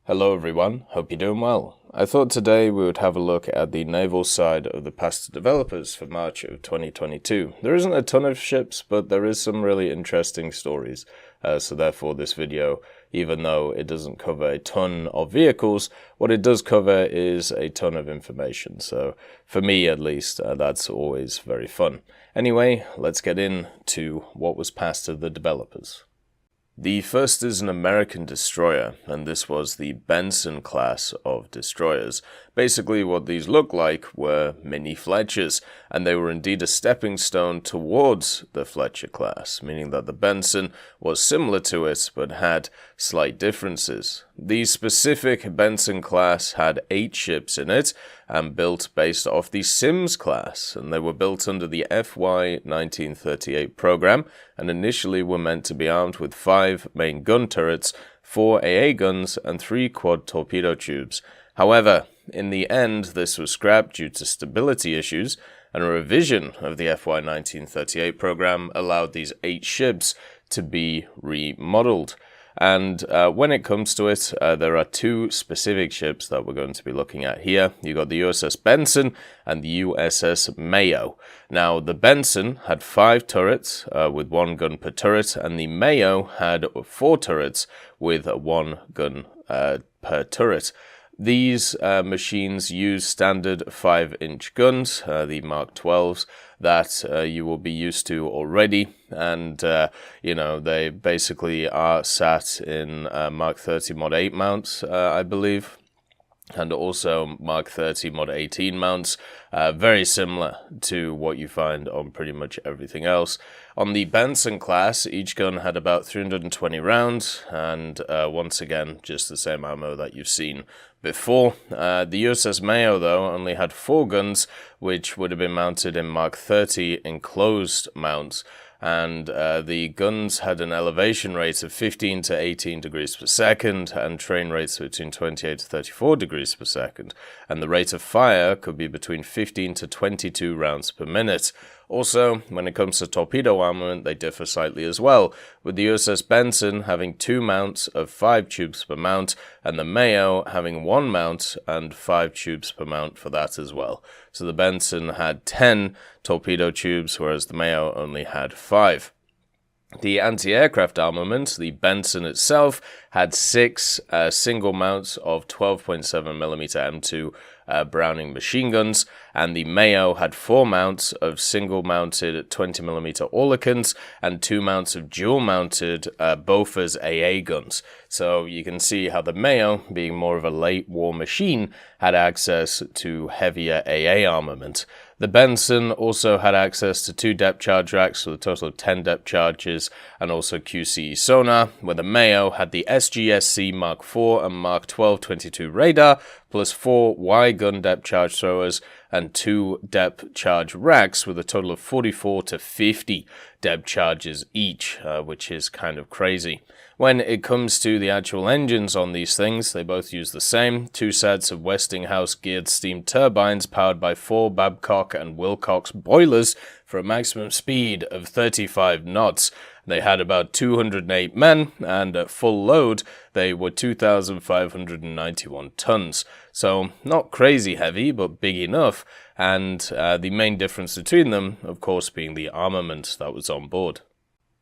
Hello everyone, hope you're doing well. I thought today we would have a look at the naval side of the past developers for March of 2022. There isn't a ton of ships, but there is some really interesting stories. So therefore this video, even though it doesn't cover a ton of vehicles, what it does cover is a ton of information. So for me at least, that's always very fun. Anyway, let's get into what was passed to the developers. The first is an American destroyer, and this was the Benson class of destroyers. Basically what these look like were mini Fletchers, and they were indeed a stepping stone towards the Fletcher class, meaning that the Benson was similar to it but had slight differences. The specific Benson class had 8 ships in it, and built based off the Sims class, and they were built under the FY 1938 program, and initially were meant to be armed with 5 main gun turrets, 4 AA guns, and 3 quad torpedo tubes. However, in the end, this was scrapped due to stability issues, and a revision of the FY 1938 program allowed these 8 ships to be remodeled. And when it comes to it, there are 2 specific ships that we're going to be looking at here. You got the USS Benson and the USS Mayo. Now, the Benson had 5 turrets with 1 gun per turret, and the Mayo had 4 turrets with 1 gun per turret. These machines use standard 5-inch guns, the Mark 12s, that you will be used to already, and they basically are sat in Mark 30 Mod 8 mounts, I believe, and also Mark 30 Mod 18 mounts, very similar to what you find on pretty much everything else. On the Benson class, each gun had about 320 rounds, and once again, just the same ammo that you've seen before. The USS Mayo, though, only had 4 guns, which would have been mounted in Mark 30 enclosed mounts, and the guns had an elevation rate of 15 to 18 degrees per second and train rates between 28 to 34 degrees per second, and the rate of fire could be between 15 to 22 rounds per minute. Also, when it comes to torpedo armament, they differ slightly as well, with the USS Benson having 2 mounts of 5 tubes per mount, and the Mayo having 1 mount and 5 tubes per mount for that as well. So the Benson had 10 torpedo tubes, whereas the Mayo only had 5. The anti-aircraft armament, the Benson itself, had 6 single mounts of 12.7mm M2 Browning machine guns, and the Mayo had 4 mounts of single-mounted 20mm Oerlikons and 2 mounts of dual-mounted Bofors AA guns. So you can see how the Mayo, being more of a late war machine, had access to heavier AA armament. The Benson also had access to 2 depth charge racks with a total of 10 depth charges, and also QCE sonar, where the Mayo had the SGSC Mark IV and Mark 12-22 radar, plus 4 Y-gun depth charge throwers, and 2 depth charge racks with a total of 44 to 50 depth charges each, which is kind of crazy. When it comes to the actual engines on these things, they both use the same 2 sets of Westinghouse geared steam turbines powered by 4 Babcock and Wilcox boilers for a maximum speed of 35 knots. They had about 208 men, and at full load, they were 2,591 tons. So, not crazy heavy, but big enough, and the main difference between them, of course, being the armament that was on board.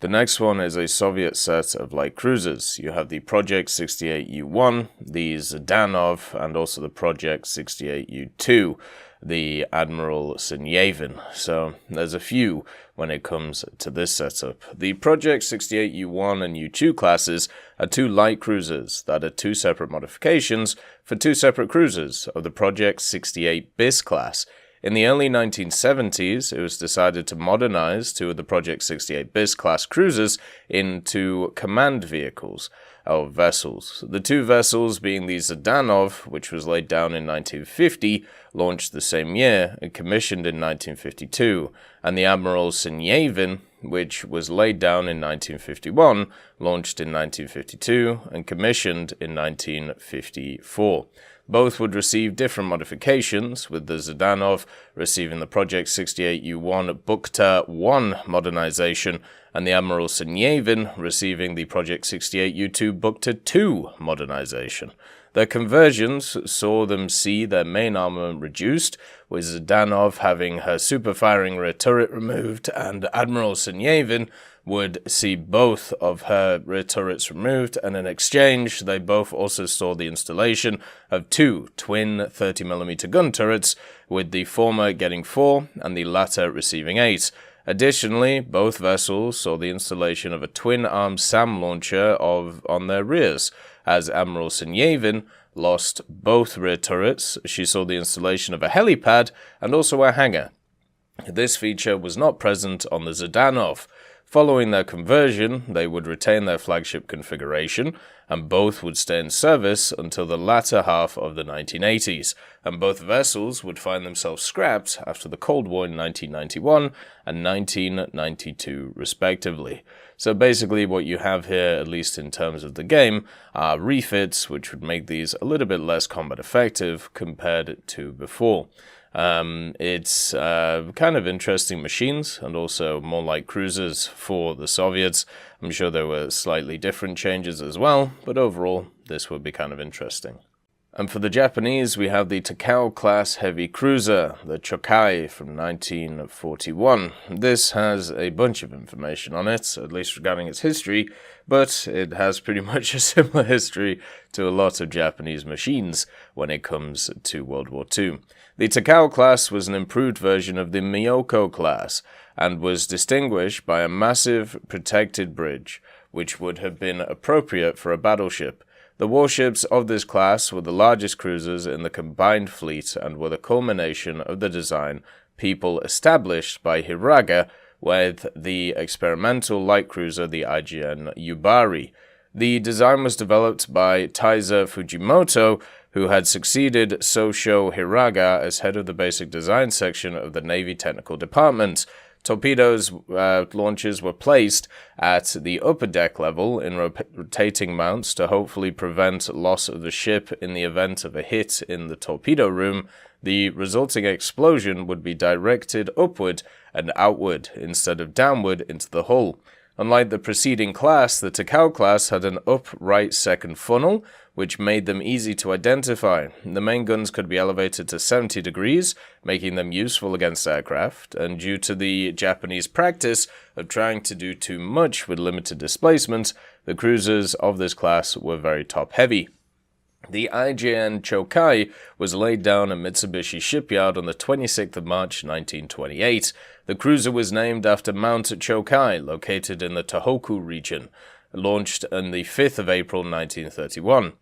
The next one is a Soviet set of light cruisers. You have the Project 68U-1, the Zhdanov, and also the Project 68U-2, the Admiral Sinyavin. So there's a few when it comes to this setup. The Project 68U-1 and U-2 classes are 2 light cruisers that are 2 separate modifications for 2 separate cruisers of the Project 68 BIS class. In the early 1970s, it was decided to modernize 2 of the Project 68 BIS class cruisers into command vehicles, or vessels. The 2 vessels being the Zhdanov, which was laid down in 1950, launched the same year and commissioned in 1952, and the Admiral Sinyavin, which was laid down in 1951, launched in 1952, and commissioned in 1954. Both would receive different modifications, with the Zhdanov receiving the Project 68U-1 Bukhtar 1 modernization, and the Admiral Syniavin receiving the Project 68 U-2 Bukta II modernization. Their conversions saw them see their main armament reduced, with Zhdanov having her super-firing rear turret removed, and Admiral Syniavin would see both of her rear turrets removed, and in exchange, they both also saw the installation of 2 twin 30mm gun turrets, with the former getting 4 and the latter receiving 8. Additionally, both vessels saw the installation of a twin-armed SAM launcher on their rears. As Admiral Syniavin lost both rear turrets, she saw the installation of a helipad and also a hangar. This feature was not present on the Zhdanov. Following their conversion, they would retain their flagship configuration, and both would stay in service until the latter half of the 1980s, and both vessels would find themselves scrapped after the Cold War in 1991 and 1992 respectively. So basically what you have here, at least in terms of the game, are refits which would make these a little bit less combat effective compared to before. It's kind of interesting machines, and also more like cruisers for the Soviets. I'm sure there were slightly different changes as well, but overall, this would be kind of interesting. And for the Japanese, we have the Takao class heavy cruiser, the Chōkai from 1941. This has a bunch of information on it, at least regarding its history, but it has pretty much a similar history to a lot of Japanese machines when it comes to World War II. The Takao class was an improved version of the Myoko class, and was distinguished by a massive protected bridge, which would have been appropriate for a battleship. The warships of this class were the largest cruisers in the combined fleet and were the culmination of the design people established by Hiraga with the experimental light cruiser, the IJN Yubari. The design was developed by Taisa Fujimoto, who had succeeded Sosho Hiraga as head of the basic design section of the Navy Technical Department. Torpedoes launchers were placed at the upper deck level in rotating mounts to hopefully prevent loss of the ship in the event of a hit in the torpedo room. The resulting explosion would be directed upward and outward instead of downward into the hull. Unlike the preceding class, the Takao class had an upright second funnel, which made them easy to identify. The main guns could be elevated to 70 degrees, making them useful against aircraft, and due to the Japanese practice of trying to do too much with limited displacement, the cruisers of this class were very top-heavy. The IJN Chōkai was laid down at Mitsubishi Shipyard on the 26th of March 1928. The cruiser was named after Mount Chōkai, located in the Tohoku region, launched on the 5th of April 1931.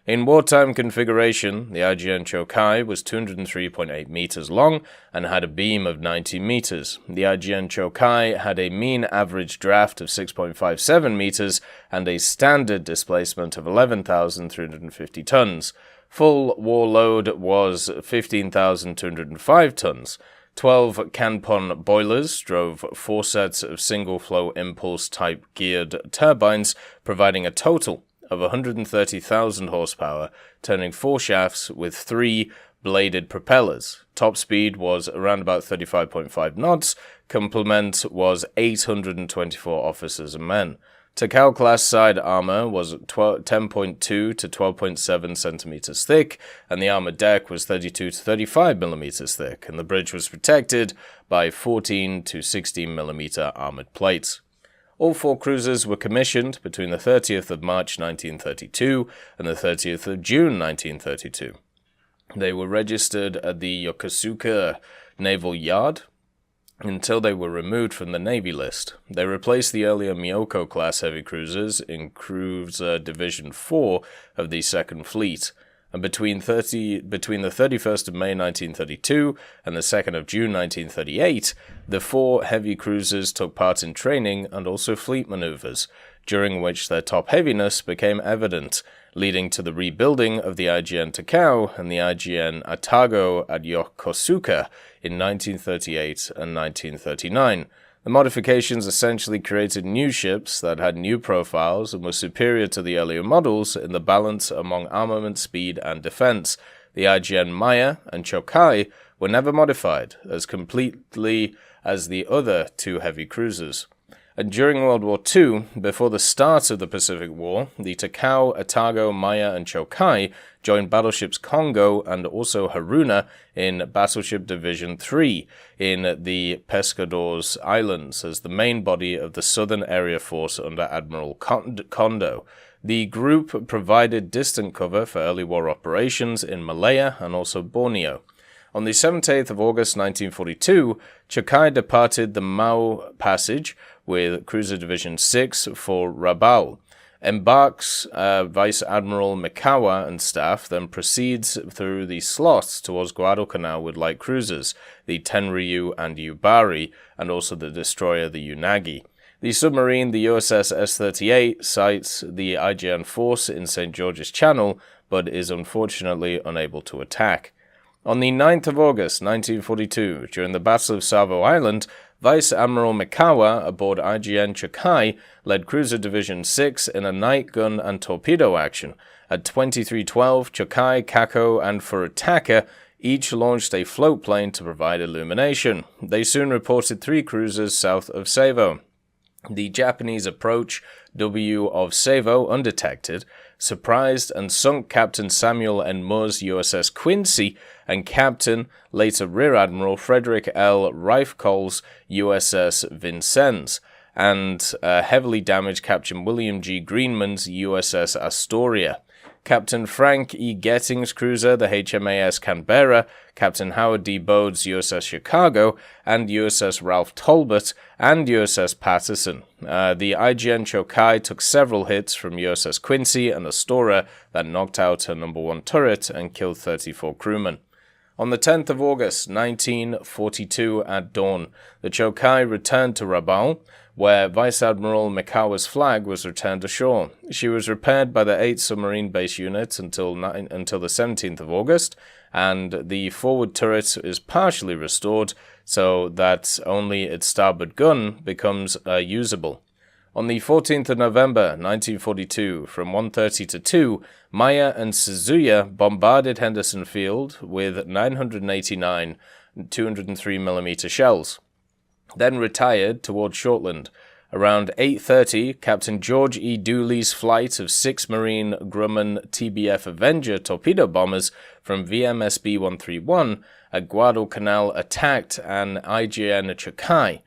In wartime configuration, the IJN Chōkai was 203.8 meters long and had a beam of 90 meters. The IJN Chōkai had a mean average draft of 6.57 meters and a standard displacement of 11,350 tons. Full war load was 15,205 tons. 12 Kanpon boilers drove 4 sets of single-flow impulse-type geared turbines, providing a total of 130,000 horsepower, turning 4 shafts with 3 bladed propellers. Top speed was around about 35.5 knots. Complement was 824 officers and men. Takao class side armor was 10.2 to 12.7 centimeters thick, and the armor deck was 32 to 35 millimeters thick, and the bridge was protected by 14 to 16 millimeter armored plates. All 4 cruisers were commissioned between the 30th of March 1932 and the 30th of June 1932. They were registered at the Yokosuka Naval Yard until they were removed from the Navy list. They replaced the earlier Myoko-class heavy cruisers in Cruiser Division 4 of the Second Fleet, and between the 31st of May 1932 and the 2nd of June 1938, the 4 heavy cruisers took part in training and also fleet maneuvers, during which their top heaviness became evident, leading to the rebuilding of the IJN Takao and the IJN Atago at Yokosuka in 1938 and 1939. The modifications essentially created new ships that had new profiles and were superior to the earlier models in the balance among armament, speed, and defense. The IJN Maya and Chōkai were never modified as completely as the other 2 heavy cruisers. And during World War II, before the start of the Pacific War, the Takao, Atago, Maya, and Chōkai joined battleships Kongo and also Haruna in Battleship Division 3 in the Pescadores Islands as the main body of the Southern Area Force under Admiral Kondo. The group provided distant cover for early war operations in Malaya and also Borneo. On the 17th of August 1942, Chōkai departed the Mao Passage with Cruiser Division 6 for Rabaul. Embarks Vice Admiral Mikawa and staff, then proceeds through the slots towards Guadalcanal with light cruisers, the Tenryu and Yubari, and also the destroyer the Unagi. The submarine, the USS S-38, sights the IJN force in St. George's Channel, but is unfortunately unable to attack. On the 9th of August 1942, during the Battle of Savo Island, Vice Admiral Mikawa aboard IJN Chōkai led Cruiser Division 6 in a night gun and torpedo action. At 23:12, Chōkai, Kako, and Furutaka each launched a float plane to provide illumination. They soon reported 3 cruisers south of Savo. The Japanese approach W of Savo undetected, surprised and sunk Captain Samuel N. Moore's USS Quincy and Captain, later Rear Admiral Frederick L. Reifkohl's USS Vincennes, and heavily damaged Captain William G. Greenman's USS Astoria. Captain Frank E. Getting's cruiser, the HMAS Canberra, Captain Howard D. Bode's USS Chicago, and USS Ralph Talbot, and USS Patterson. The IJN Chōkai took several hits from USS Quincy and Astoria that knocked out her number 1 turret and killed 34 crewmen. On the 10th of August 1942 at dawn, the Chōkai returned to Rabaul, where Vice Admiral Mikawa's flag was returned ashore. She was repaired by the 8th Submarine Base Unit until the 17th of August, and the forward turret is partially restored so that only its starboard gun becomes usable. On the 14th of November 1942, from 1:30 to 2, Maya and Suzuya bombarded Henderson Field with 989 203mm shells, then retired toward Shortland. Around 8:30, Captain George E. Dooley's flight of 6 Marine Grumman TBF Avenger torpedo bombers from VMSB 131 at Guadalcanal attacked an IJN Chōkai.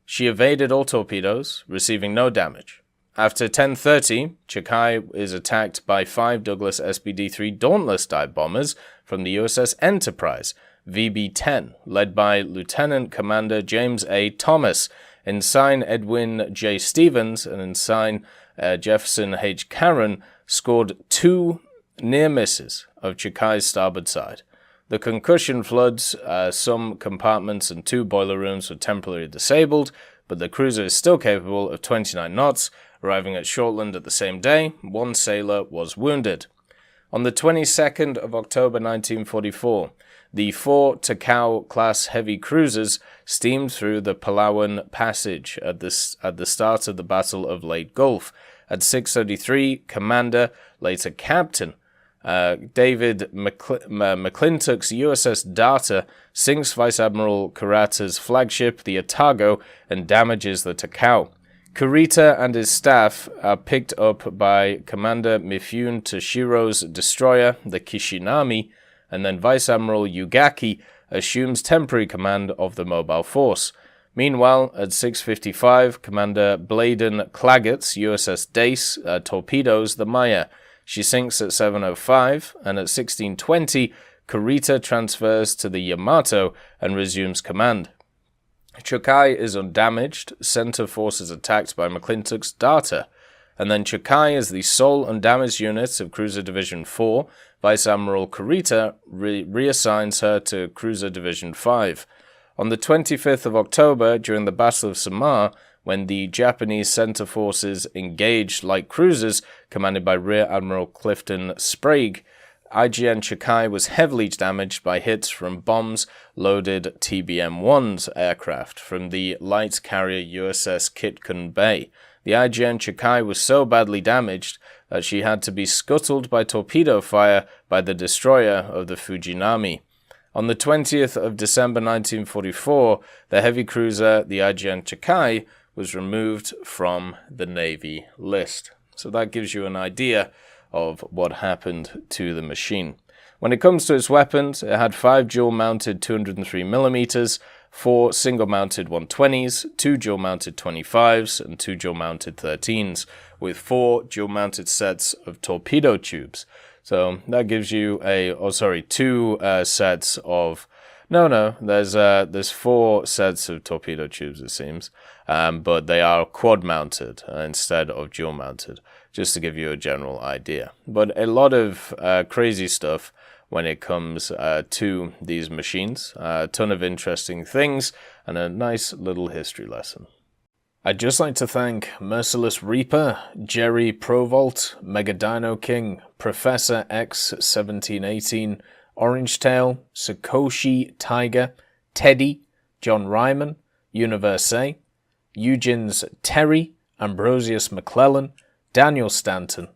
She evaded all torpedoes, receiving no damage. After 10:30, Chōkai is attacked by 5 Douglas SBD-3 Dauntless dive bombers from the USS Enterprise, VB-10, led by Lieutenant Commander James A. Thomas, Ensign Edwin J. Stevens, and Ensign Jefferson H. Caron scored 2 near misses of Chōkai's starboard side. The concussion floods some compartments and 2 boiler rooms were temporarily disabled, but the cruiser is still capable of 29 knots. Arriving at Shortland at the same day, 1 sailor was wounded. On the 22nd of October 1944, the 4 Takao-class heavy cruisers steamed through the Palawan Passage at the start of the Battle of Leyte Gulf. At 6:33, Commander, later Captain, David McClintock's USS Data sinks Vice Admiral Kurata's flagship, the Otago, and damages the Takao. Kurita and his staff are picked up by Commander Mifune Toshiro's destroyer, the Kishinami, and then Vice Admiral Yugaki assumes temporary command of the mobile force. Meanwhile, at 6:55, Commander Bladen Claggett's USS Dace torpedoes the Maya. She sinks at 7:05, and at 16:20, Kurita transfers to the Yamato and resumes command. Chōkai is undamaged, center force is attacked by McClintock's Data, and then Chōkai is the sole undamaged unit of Cruiser Division 4. Vice Admiral Kurita reassigns her to Cruiser Division 5. On the 25th of October, during the Battle of Samar, when the Japanese center forces engaged light cruisers commanded by Rear Admiral Clifton Sprague, IJN Chōkai was heavily damaged by hits from bombs-loaded TBM-1's aircraft from the light carrier USS Kitcon Bay. The IJN Chōkai was so badly damaged that she had to be scuttled by torpedo fire by the destroyer of the Fujinami. On the 20th of December 1944, the heavy cruiser, the IJN Chōkai, was removed from the Navy list. So that gives you an idea of what happened to the machine. When it comes to its weapons, it had 5 dual-mounted 203mm, 4 single-mounted 120s, 2 dual-mounted 25s, and 2 dual-mounted 13s, with 4 dual-mounted sets of torpedo tubes. So that gives you two sets of... there's 4 sets of torpedo tubes, it seems, but they are quad-mounted instead of dual-mounted, just to give you a general idea. But a lot of crazy stuff when it comes to these machines. A ton of interesting things and a nice little history lesson. I'd just like to thank Merciless Reaper, Jerry Provolt, Mega Dino King, Professor X1718, Orange Tail, Sakoshi Tiger, Teddy, John Ryman, Universe, Eugens Terry, Ambrosius McClellan, Daniel Stanton,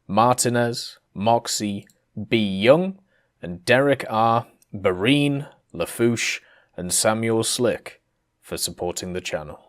Martinez, Moxie, B. Young, and Derek R., Barine, Lafouche, and Samuel Slick for supporting the channel.